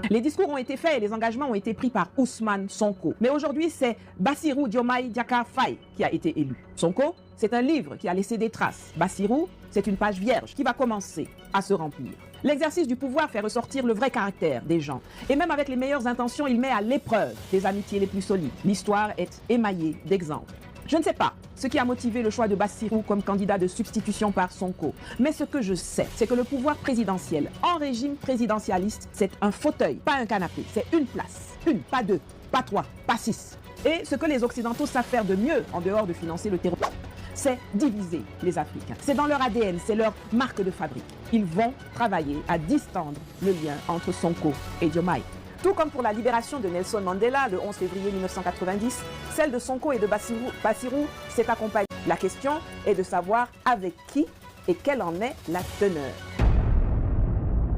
Les discours ont été faits et les engagements ont été pris par Ousmane Sonko. Mais aujourd'hui, c'est Bassirou Diomaye Diakhar Faye qui a été élu. Sonko, c'est un livre qui a laissé des traces. Bassirou, c'est une page vierge qui va commencer à se remplir. L'exercice du pouvoir fait ressortir le vrai caractère des gens. Et même avec les meilleures intentions, il met à l'épreuve des amitiés les plus solides. L'histoire est émaillée d'exemples. Je ne sais pas ce qui a motivé le choix de Bassirou comme candidat de substitution par Sonko. Mais ce que je sais, c'est que le pouvoir présidentiel en régime présidentialiste, c'est un fauteuil, pas un canapé. C'est une place. Une, pas deux, pas trois, pas six. Et ce que les Occidentaux savent faire de mieux, en dehors de financer le terrorisme, c'est diviser les Africains. C'est dans leur ADN, c'est leur marque de fabrique. Ils vont travailler à distendre le lien entre Sonko et Diomaye. Tout comme pour la libération de Nelson Mandela le 11 février 1990, celle de Sonko et de Bassirou s'est accompagnée. La question est de savoir avec qui et quelle en est la teneur.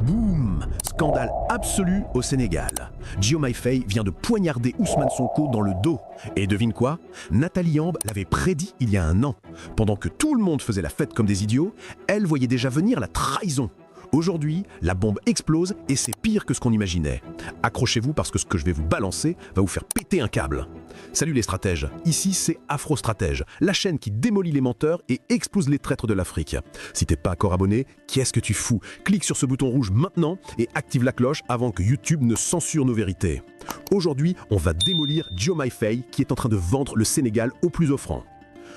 Boum! Scandale absolu au Sénégal. Diomaye Faye vient de poignarder Ousmane Sonko dans le dos. Et devine quoi? Nathalie Yamb l'avait prédit il y a un an. Pendant que tout le monde faisait la fête comme des idiots, elle voyait déjà venir la trahison. Aujourd'hui, la bombe explose et c'est pire que ce qu'on imaginait. Accrochez-vous parce que ce que je vais vous balancer va vous faire péter un câble. Salut les stratèges, ici c'est Afro Stratège, la chaîne qui démolit les menteurs et expose les traîtres de l'Afrique. Si t'es pas encore abonné, qu'est-ce que tu fous? Clique sur ce bouton rouge maintenant et active la cloche avant que YouTube ne censure nos vérités. Aujourd'hui, on va démolir Diomaye Faye qui est en train de vendre le Sénégal au plus offrant.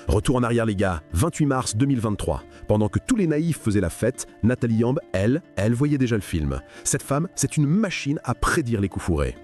Retour en arrière les gars, 28 mars 2023. Pendant que tous les naïfs faisaient la fête, Nathalie Yamb, elle voyait déjà le film. Cette femme, c'est une machine à prédire les coups fourrés.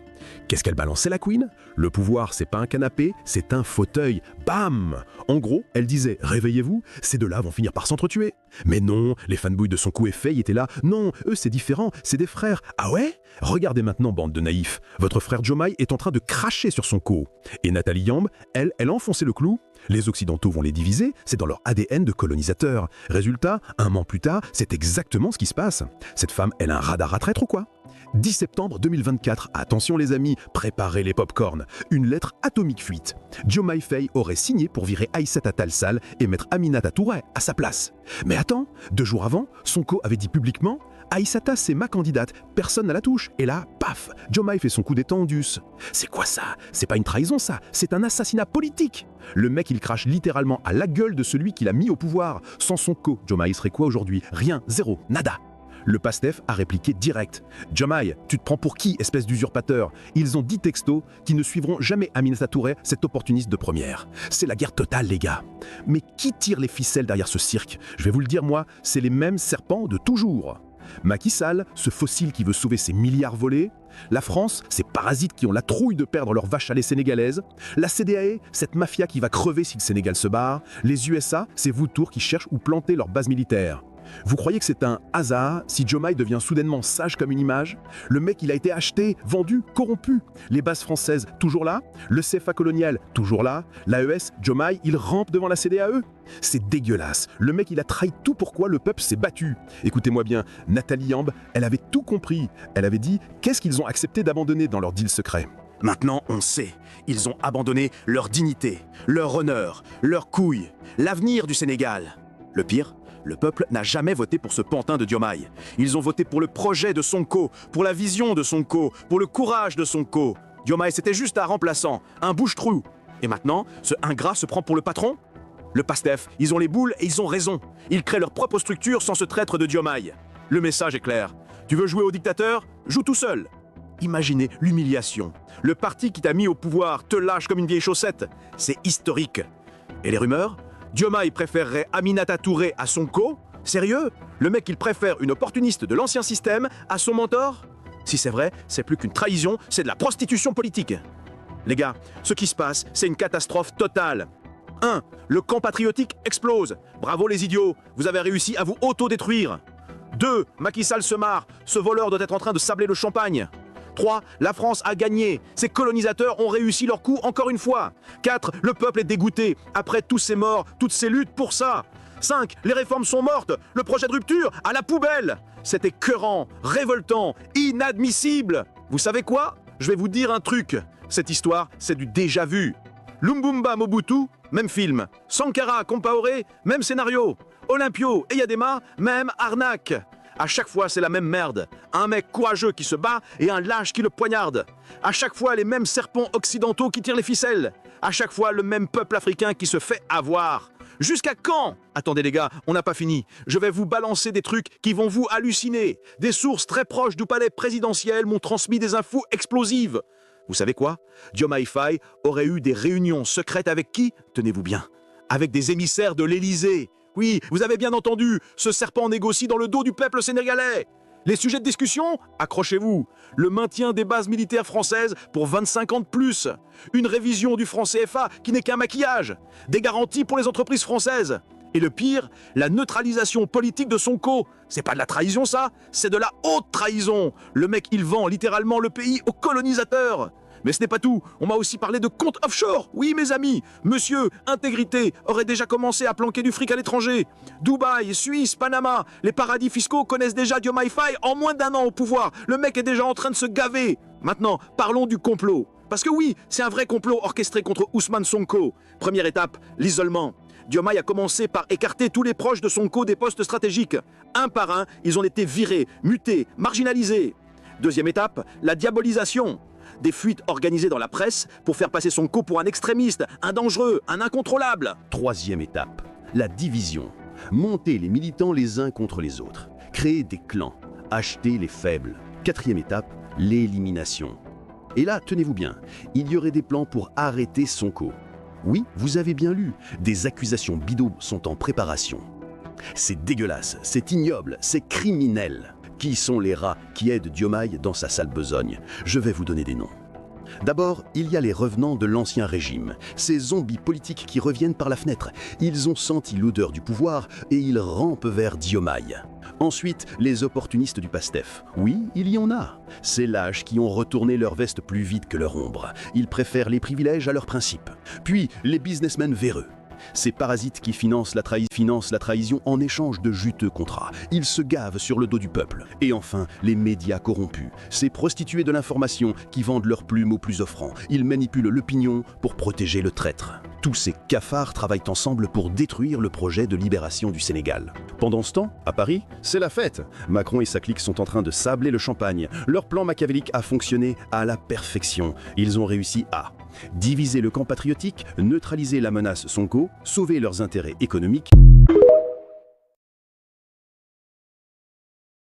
Qu'est-ce qu'elle balançait la queen? Le pouvoir, c'est pas un canapé, c'est un fauteuil. Bam! En gros, elle disait « Réveillez-vous, ces deux-là vont finir par s'entretuer ». Mais non, les fanboys de Sonko et Faye étaient là. Non, eux c'est différent, c'est des frères. Ah ouais? Regardez maintenant, bande de naïfs. Votre frère Diomaye est en train de cracher sur Sonko. Et Nathalie Yamb, elle enfonçait le clou. Les Occidentaux vont les diviser, c'est dans leur ADN de colonisateurs. Résultat, un an plus tard, c'est exactement ce qui se passe. Cette femme, elle a un radar à traître ou quoi? 10 septembre 2024, attention les amis, préparez les pop-corn. Une lettre atomique fuite. Diomaye Faye aurait signé pour virer Aïssata Tall Sall et mettre Aminata Touré à sa place. Mais attends, 2 jours avant, Sonko avait dit publiquement « Aïssata, c'est ma candidate, personne ne la touche ». Et là, paf, Diomaye fait son coup d'étendus. C'est quoi ça? C'est pas une trahison ça, c'est un assassinat politique. Le mec, il crache littéralement à la gueule de celui qui l'a mis au pouvoir. Sans Sonko, Diomaye serait quoi aujourd'hui? Rien, zéro, nada. Le PASTEF a répliqué direct. « Diomaye, tu te prends pour qui, espèce d'usurpateur ?» Ils ont dit texto qu'ils ne suivront jamais Aminata Touré, cet opportuniste de première. C'est la guerre totale, les gars. Mais qui tire les ficelles derrière ce cirque? Je vais vous le dire, moi, c'est les mêmes serpents de toujours. Macky Sall, ce fossile qui veut sauver ses milliards volés. La France, ces parasites qui ont la trouille de perdre leur vache à lait sénégalaise. La CEDEAO, cette mafia qui va crever si le Sénégal se barre. Les USA, ces vautours qui cherchent où planter leur base militaire. Vous croyez que c'est un hasard si Diomaye devient soudainement sage comme une image? Le mec, il a été acheté, vendu, corrompu. Les bases françaises, toujours là. Le CFA colonial, toujours là. L'AES, Diomaye, il rampe devant la CEDEAO. C'est dégueulasse. Le mec, il a trahi tout pourquoi le peuple s'est battu. Écoutez-moi bien, Nathalie Yamb, elle avait tout compris. Elle avait dit qu'est-ce qu'ils ont accepté d'abandonner dans leur deal secret. Maintenant, on sait. Ils ont abandonné leur dignité, leur honneur, leur couille, l'avenir du Sénégal. Le pire, le peuple n'a jamais voté pour ce pantin de Diomaye. Ils ont voté pour le projet de Sonko, pour la vision de Sonko, pour le courage de Sonko. Diomaye, c'était juste un remplaçant, un bouche-trou. Et maintenant, ce ingrat se prend pour le patron? Le PASTEF, ils ont les boules et ils ont raison. Ils créent leur propre structure sans ce traître de Diomaye. Le message est clair. Tu veux jouer au dictateur? Joue tout seul. Imaginez l'humiliation. Le parti qui t'a mis au pouvoir te lâche comme une vieille chaussette. C'est historique. Et les rumeurs? Diomaye préférerait Aminata Touré à Sonko? Sérieux? Le mec, il préfère une opportuniste de l'ancien système à son mentor? Si c'est vrai, c'est plus qu'une trahison, c'est de la prostitution politique. Les gars, ce qui se passe, c'est une catastrophe totale. 1. Le camp patriotique explose. Bravo les idiots, vous avez réussi à vous auto-détruire. 2. Macky Sall se marre, ce voleur doit être en train de sabler le champagne. 3. La France a gagné. Ces colonisateurs ont réussi leur coup encore une fois. 4. Le peuple est dégoûté. Après tous ces morts, toutes ces luttes pour ça. 5. Les réformes sont mortes. Le projet de rupture à la poubelle. C'est écœurant, révoltant, inadmissible. Vous savez quoi? Je vais vous dire un truc. Cette histoire, c'est du déjà vu. Lumumba Mobutu, même film. Sankara Compaoré, même scénario. Olympio et Yadema, même arnaque. À chaque fois, c'est la même merde. Un mec courageux qui se bat et un lâche qui le poignarde. À chaque fois, les mêmes serpents occidentaux qui tirent les ficelles. À chaque fois, le même peuple africain qui se fait avoir. Jusqu'à quand? Attendez les gars, on n'a pas fini. Je vais vous balancer des trucs qui vont vous halluciner. Des sources très proches du palais présidentiel m'ont transmis des infos explosives. Vous savez quoi? Diomaye Faye aurait eu des réunions secrètes avec qui? Tenez-vous bien. Avec des émissaires de l'Élysée. Oui, vous avez bien entendu, ce serpent négocie dans le dos du peuple sénégalais. Les sujets de discussion? Accrochez-vous. Le maintien des bases militaires françaises pour 25 ans de plus. Une révision du franc CFA qui n'est qu'un maquillage. Des garanties pour les entreprises françaises. Et le pire, la neutralisation politique de Sonko. C'est pas de la trahison ça, c'est de la haute trahison. Le mec, il vend littéralement le pays aux colonisateurs. Mais ce n'est pas tout, on m'a aussi parlé de comptes offshore. Oui mes amis, monsieur, Intégrité aurait déjà commencé à planquer du fric à l'étranger. Dubaï, Suisse, Panama, les paradis fiscaux connaissent déjà Diomaye Faye en moins d'1 an au pouvoir. Le mec est déjà en train de se gaver. Maintenant, parlons du complot. Parce que oui, c'est un vrai complot orchestré contre Ousmane Sonko. Première étape, l'isolement. Diomaye a commencé par écarter tous les proches de Sonko des postes stratégiques. Un par un, ils ont été virés, mutés, marginalisés. Deuxième étape, la diabolisation. Des fuites organisées dans la presse pour faire passer Sonko pour un extrémiste, un dangereux, un incontrôlable. Troisième étape, la division. Monter les militants les uns contre les autres. Créer des clans. Acheter les faibles. Quatrième étape, l'élimination. Et là, tenez-vous bien, il y aurait des plans pour arrêter Sonko. Oui, vous avez bien lu, des accusations bidons sont en préparation. C'est dégueulasse, c'est ignoble, c'est criminel. Qui sont les rats qui aident Diomaye dans sa sale besogne? Je vais vous donner des noms. D'abord, il y a les revenants de l'ancien régime, ces zombies politiques qui reviennent par la fenêtre. Ils ont senti l'odeur du pouvoir et ils rampent vers Diomaye. Ensuite, les opportunistes du PASTEF. Oui, il y en a. Ces lâches qui ont retourné leur veste plus vite que leur ombre. Ils préfèrent les privilèges à leurs principes. Puis, les businessmen véreux. Ces parasites qui financent la trahison en échange de juteux contrats. Ils se gavent sur le dos du peuple. Et enfin, les médias corrompus. Ces prostituées de l'information qui vendent leurs plumes aux plus offrants. Ils manipulent l'opinion pour protéger le traître. Tous ces cafards travaillent ensemble pour détruire le projet de libération du Sénégal. Pendant ce temps, à Paris, c'est la fête. Macron et sa clique sont en train de sabler le champagne. Leur plan machiavélique a fonctionné à la perfection. Ils ont réussi à diviser le camp patriotique, neutraliser la menace Sonko, sauver leurs intérêts économiques.